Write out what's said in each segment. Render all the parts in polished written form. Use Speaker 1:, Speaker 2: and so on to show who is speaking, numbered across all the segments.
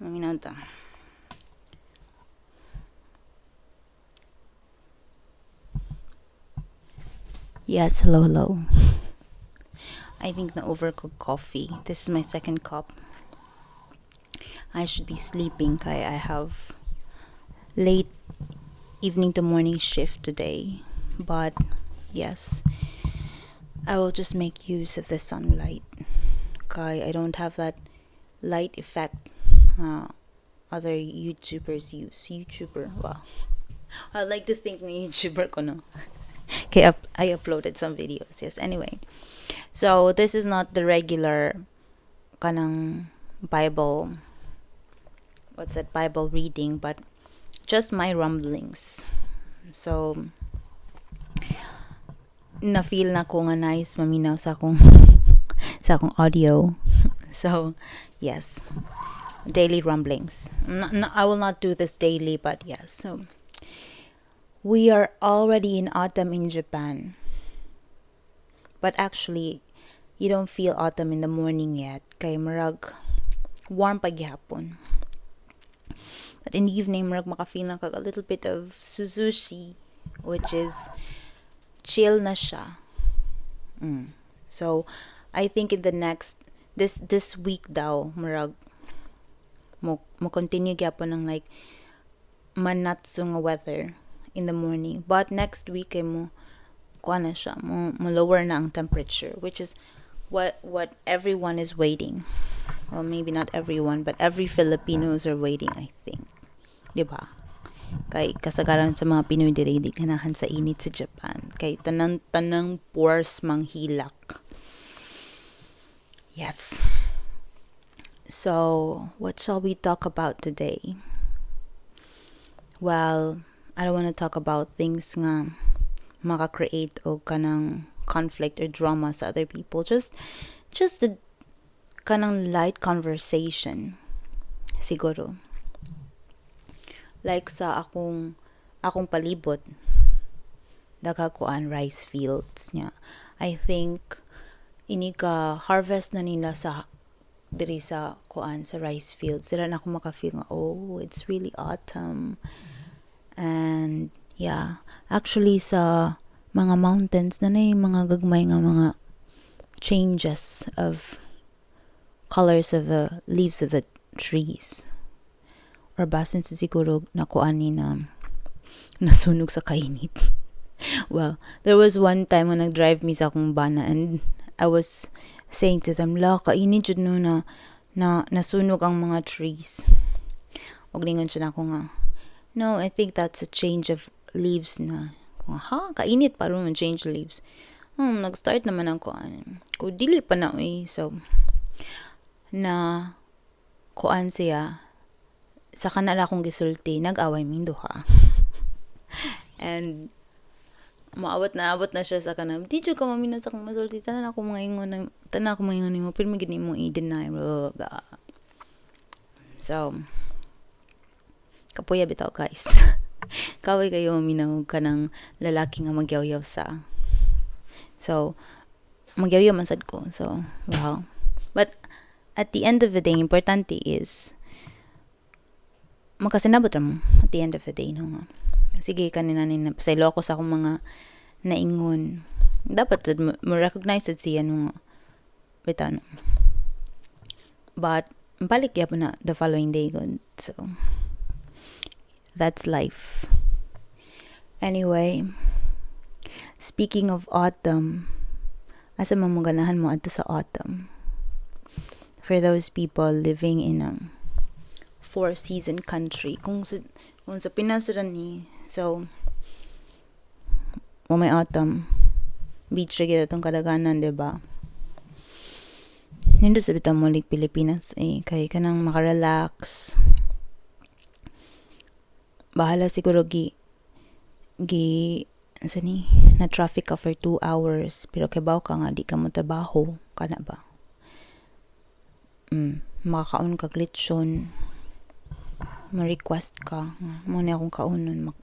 Speaker 1: Maminanta. Yes, hello, hello. I think na overcooked coffee. This is my second cup. I should be sleeping kaya I have late evening to morning shift today. But yes, I will just make use of the sunlight. Kaya I don't have that light effect other YouTubers use. YouTuber, wow. I like to think na YouTuber ko no. Okay, I uploaded some videos. Yes, anyway. So, this is not the regular kanang Bible, what's that, Bible reading, but just my rumblings. So, na-feel na ko nga nice maminaw sa akong, sa akong audio. So, yes. Daily rumblings. I will not do this daily, but yes. So, we are already in autumn in Japan. But actually, you don't feel autumn in the morning yet. Kay marag warm paghihapon. But in the evening, marag makafeel na kag a little bit of suzushi, which is chill na siya. So, I think in the next, this week daw, marag mo continue gyapon ng like manatsu nga weather in the morning. But next week ay mo kuha na siya, mo lower na ang temperature, which is what everyone is waiting. Well, maybe not everyone, but every Filipinos are waiting, I think. Diba? Kay kasagaran sa mga Pinoy diri di ganahan sa init sa Japan. Kay tanang pores manghilak. Yes. So, what shall we talk about today? Well, I don't want to talk about things nga maka-create o kanang conflict or drama sa other people. Just the kanang light conversation. Siguro. Like sa akong palibot, daghakuan rice fields niya. I think ini ka harvest na nila sa diri sa kuan sa rice fields. Sila na ako maka-feel nga, oh, it's really autumn. And yeah, actually sa mga mountains na mga gagmay nga mga changes of colors of the leaves of the trees. Or basin sa siguro nakuan ni na nasunog sa kainit. Well, there was one time when nag-drive me sa akong bana and I was saying to them, la, kainit jud no na nasunog ang mga trees. Og lingon siya na ako nga, no, I think that's a change of leaves na. Kung kainit pa ron change leaves. Nag-start naman ang kuan. Kung dili pa na so na kuan siya sa kanala akong gisulti, nag-away ming duha. And maabot na siya sa kanam. Di jud ka mamina sa akong masulti. Tanan ako mga ingon nimo, pero magid nimo i-deny. Blah, blah. So, kapuya bitaw guys. Kaway kayo maminaw ka ng lalaki nga magyaw-yaw sa. So, magyaw-yaw man sad ko. So, wow. But, at the end of the day, importante is, makasinabot mo at the end of the day. No, nga. Sige, kanina pasaylo ako sa akong mga naingon. Dapat mo-recognize it siya nung bitano. But, balik yapon na the following day. Good. So, that's life. Anyway, speaking of autumn, asa mamaganahan mo ato sa autumn? For those people living in a four-season country, kung sa Pinas rin ni, so, may autumn, beach rin itong kadaganan, diba? Nandun sa bitang mulig Pilipinas, kaya ka nang makarelax. Bahala siguro na traffic ka for 2 hours, pero kibaw ka nga, di ka mo trabaho, ka na ba? Makakaon ka glitchon, ma-request ka, muna akong kaunon,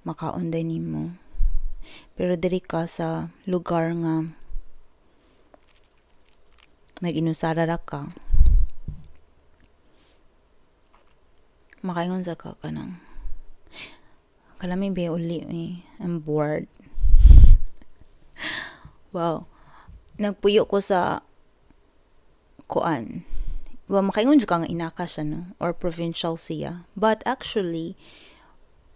Speaker 1: makaon din mo. Pero diri ka sa lugar nga nag-inusara ra ka, makaingon sa ka kanang kalaming ba uli I'm bored. Wow. Nagpuyo ko sa kuan. Well, makaingon jud ka nga inaka siya, no? Or provincial siya. But actually,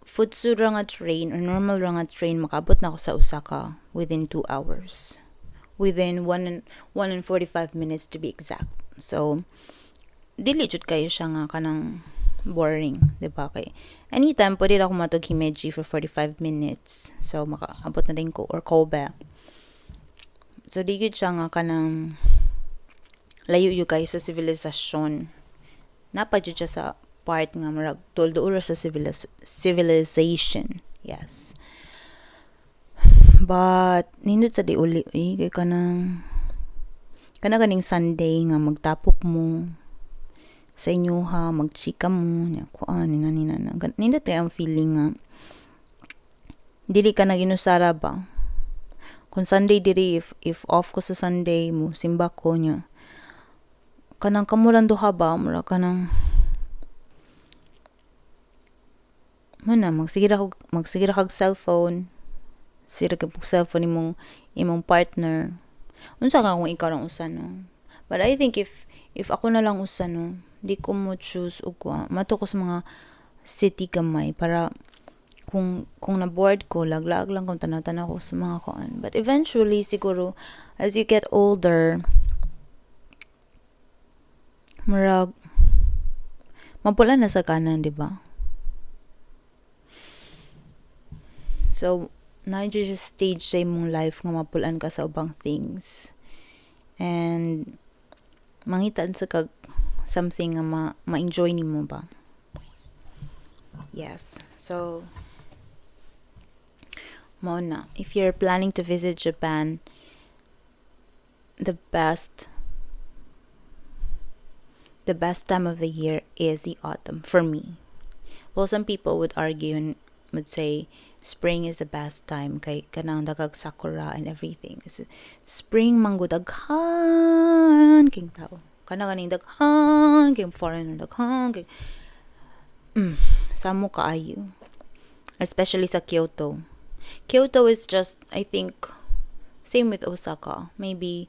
Speaker 1: futsu ra nga train or normal ra nga train, makabot na ako sa Osaka within 2 hours. Within 1 and 45 minutes to be exact. So, dili jud kayo siya nga kanang boring, di ba? Kay anytime pwede na ako matog Himeji for 45 minutes. So, makaabot na din ko or Kobe. So, di gud siya nga kanang layo yu kayo sa civilization. Napad siya sa part nga marag tulduura sa civilization. Yes. But nindot sa di uli kay kanang kaning Sunday nga magtapok mo sa inyo ha, magchika mo nya kuan nina nindot kay ang feeling nga dili ka na ginusara ba. Kung Sunday diri if off ko sa Sunday mo simba ko nya kanang kamuran duha ba mura kanang mana magsigira kag cellphone sira kag cellphone imong partner unsa ka kung ikaw lang usa no. But I think if ako na lang usa no, di ko mo choose og mato ko sa mga city gamay para kung na bored ko laglag lang kung tanaw-tanaw ko sa mga kuan. But eventually siguro as you get older murag mapula na sa kanan, di ba? So na just stage sa imong life nga mapulan ka sa ubang things and mangitaan sa kag something nga ma-enjoy nimo ba. Yes. So mo na if you're planning to visit Japan, the best time of the year is the autumn for me. Well, some people would argue and would say spring is the best time kay kanang dagag sakura and everything. Spring mango daghan king tao. Kanang ganing daghan king foreigner daghan king samo kaayo. Especially sa Kyoto. Kyoto is just I think same with Osaka. Maybe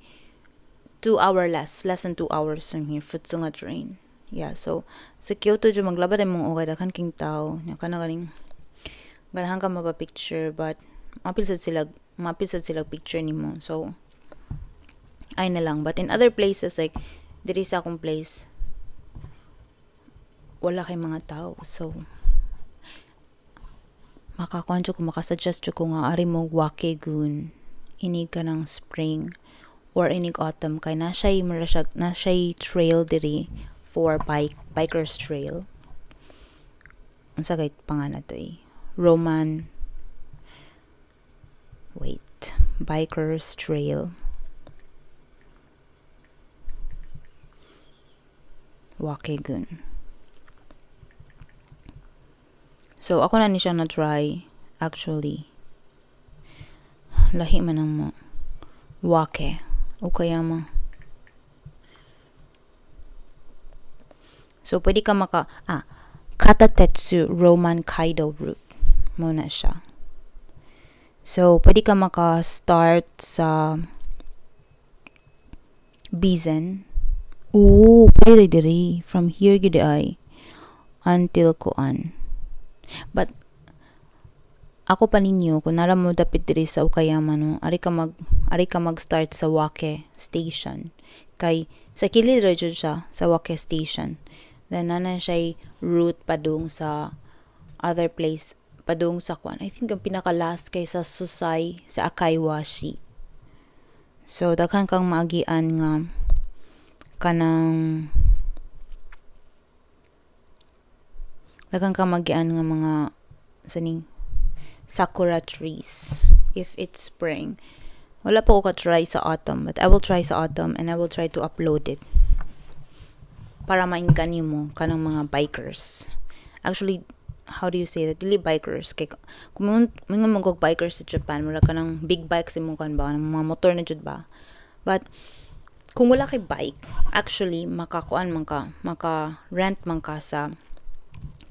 Speaker 1: 2 hours less than 2 hours from here futsu nga train. Yeah, so sa Kyoto jo maglabad ay mong okay daghan king tao nya kana ganing ganahan ka mapa-picture but mapil sad sila picture nimo. So ay na lang. But in other places like diri sa akong place wala kay mga tao. So makakonjo ko makasuggest ko nga ari mo Wake-gun inig ka ng spring or inig autumn kay na siya trail diri for bikers trail. Unsa kay pangana to bikers trail Wake-gun. So ako na ni siya na try actually. Lahi man ang mo Wake Okayama. So pwede ka Katatetsu Roman Kaido route mo na siya. So pwede ka maka-start sa Bizen. Pwede diri from here gid ay until kuan. But ako pa ninyo kung nara mo dapit diri sa Okayama no, ari ka mag-start sa Wake station. Kay sa kilid ra jud siya sa Wake station. Then nana siya route padung sa other place padung sa kuan. I think ang pinaka last kay sa Susai sa Akaiwashi. So daghan kang maagian nga kanang mga saning sakura trees if it's spring. Wala pa ko ka-try sa autumn, but I will try sa autumn and I will try to upload it para maingganyo mo kanang mga bikers. Actually, how do you say that? Dili bikers kay kung mga bikers sa Japan, wala ka ng big bikes imong kan ba, mga motor na jud ba. But kung wala kay bike, actually maka-rent man ka sa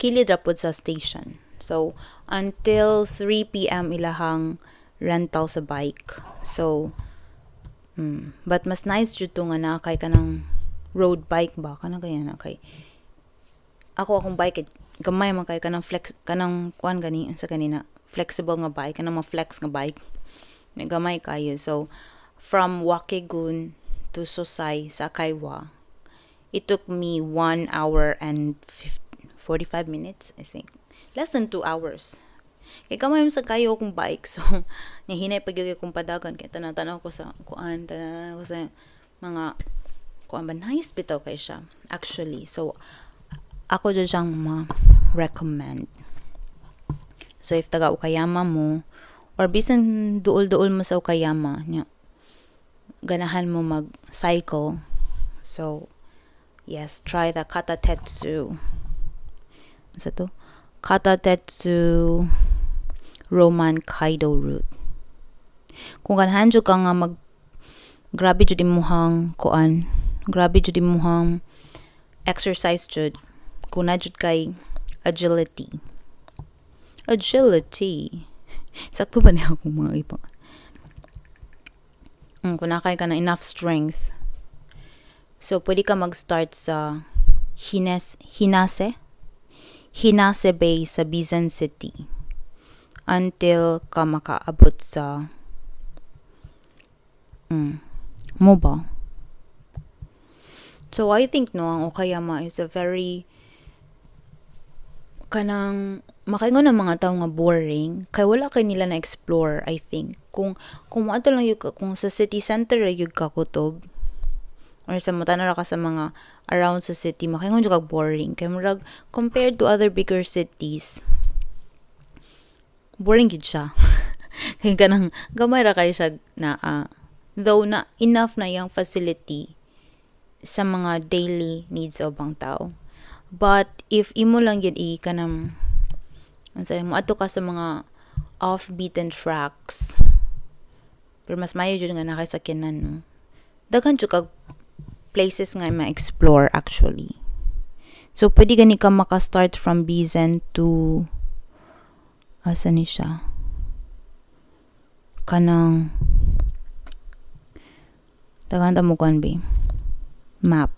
Speaker 1: kilid ra pud sa station. So until 3 p.m. ilahang rental sa bike. So but mas nice jud to nga na kay kanang road bike ba kana kaya na kay akong bike gamay man kay kanang flex kanang kuan gani sa kanina flexible nga bike kanang ma-flex nga bike na gamay kayo. So from Wakigun to Susay sa Kaiwa, it took me 1 hour and 45 minutes, I think. Less than 2 hours. Kaya kamay sa kayo akong bike. So, nahinay pag yung akong padagan. Kaya tanaw ko sa kuan, tanaw ko sa mga kuan ba. Nice bitaw kay siya. Actually. So, ako dyan siyang ma-recommend. So, if taga Okayama mo, or bisan duol-duol mo sa Okayama, ganahan mo mag-cycle. So, yes, try the Katatetsu. Ano to? Katatetsu Roman Kaido route. Kung ganahan jud ka nga grabe jud imuhang kuan, grabe jud imuhang exercise jud. Kung na jud kay agility. Sakto ba niya akong mga ibang kung nakay ka na enough strength. So, pwede ka mag-start sa Hinase Bay sa Bizan City until ka makaabot sa Moba. So, I think ang Okayama is a very kanang makaingon ng mga tao nga boring kay wala kay nila na explore. I think kung ato lang yung kung sa city center yung kakutob or sa mutana ra ka sa mga around sa city makaingon jud kag boring kay murag compared to other bigger cities boring gid siya. Kay kanang gamay ra kay siya na though na enough na yung facility sa mga daily needs sa ubang tao. But if imo lang yun kanang mo ato ka sa mga off-beaten tracks pero mas mayo jud nga nakay sakyanan no. Daghan jud kag places nga ma-explore actually. So pwede gani ka maka-start from Bizan to asa ni siya kanang daghan ta mo kan be map.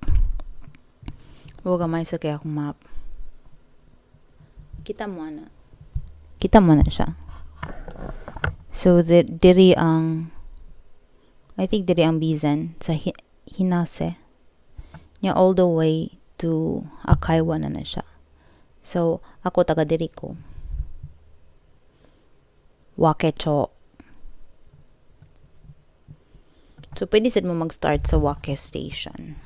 Speaker 1: Huwag gamay sa kaya akong map. Kita mo na siya. So, diri ang I think diri ang Bizan sa Hinase niya all the way to Akaiwa na siya. So, ako taga diri ko. Wakecho. So, pwede sad mo mag-start sa Wake Station.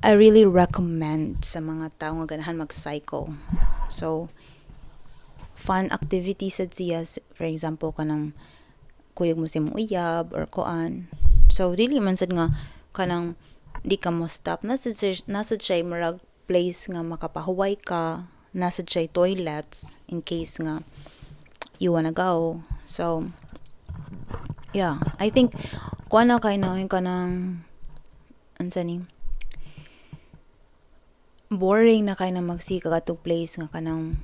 Speaker 1: I really recommend sa mga tao nga ganahan mag-cycle. So, fun activities sad siya. For example, kanang kuyog mo si uyab or koan. So, dili man sad nga kanang di ka mo stop. Nasa siya marag place nga makapahuway ka. Nasa siya toilets in case nga you wanna go. So, yeah. I think kuan na kay na yung kanang ansani boring na kay na magsika katong place nga kanang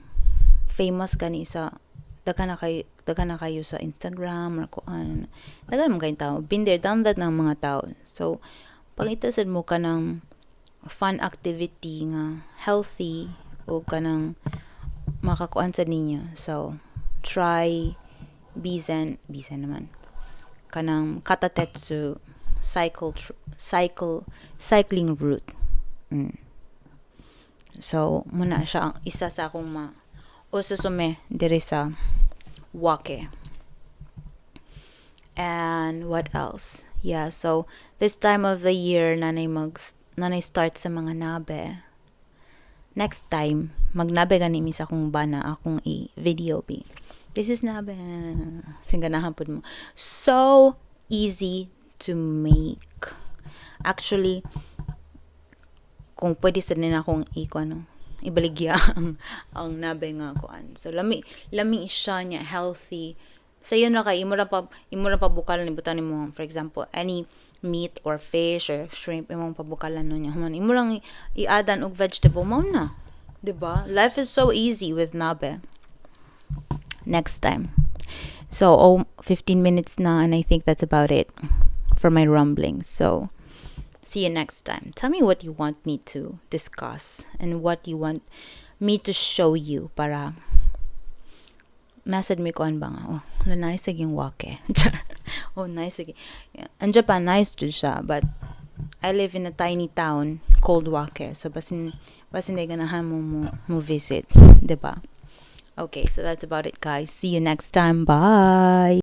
Speaker 1: famous kani sa daghan na kayo sa Instagram or kuan daghan man kay tao been there done that ng mga tao. So pangitasan mo kanang fun activity nga healthy o kanang makakuan sa ninyo. So try Bizan naman kanang Katatetsu cycling route. So, muna siya ang isa sa akong ususume diri sa Wake. And what else? Yeah, so this time of the year nanay start sa mga nabe. Next time, magnabe gani mi sa akong bana akong video bi. This is nabe. Singanahan pud mo. So easy to make. Actually, kung pwede sa nila akong ibaligya ang nabe nga kuan. So lami siya niya healthy Sayo na kay imo ra pa bukalan ibutan nimo, for example, any meat or fish or shrimp imong pabukalan no nya. Human imo lang i-addan og vegetable mo na. 'Di ba? Life is so easy with nabe. Next time. So, 15 minutes na, and I think that's about it for my rumblings. So, see you next time. Tell me what you want me to discuss and what you want me to show you para message me ko ba nga. Oh, nice aging wake. Oh, nice aging. And Japan, nice jud siya, but I live in a tiny town called Wake. So, basin na ganahan mo visit. Diba? Okay, so that's about it, guys. See you next time. Bye.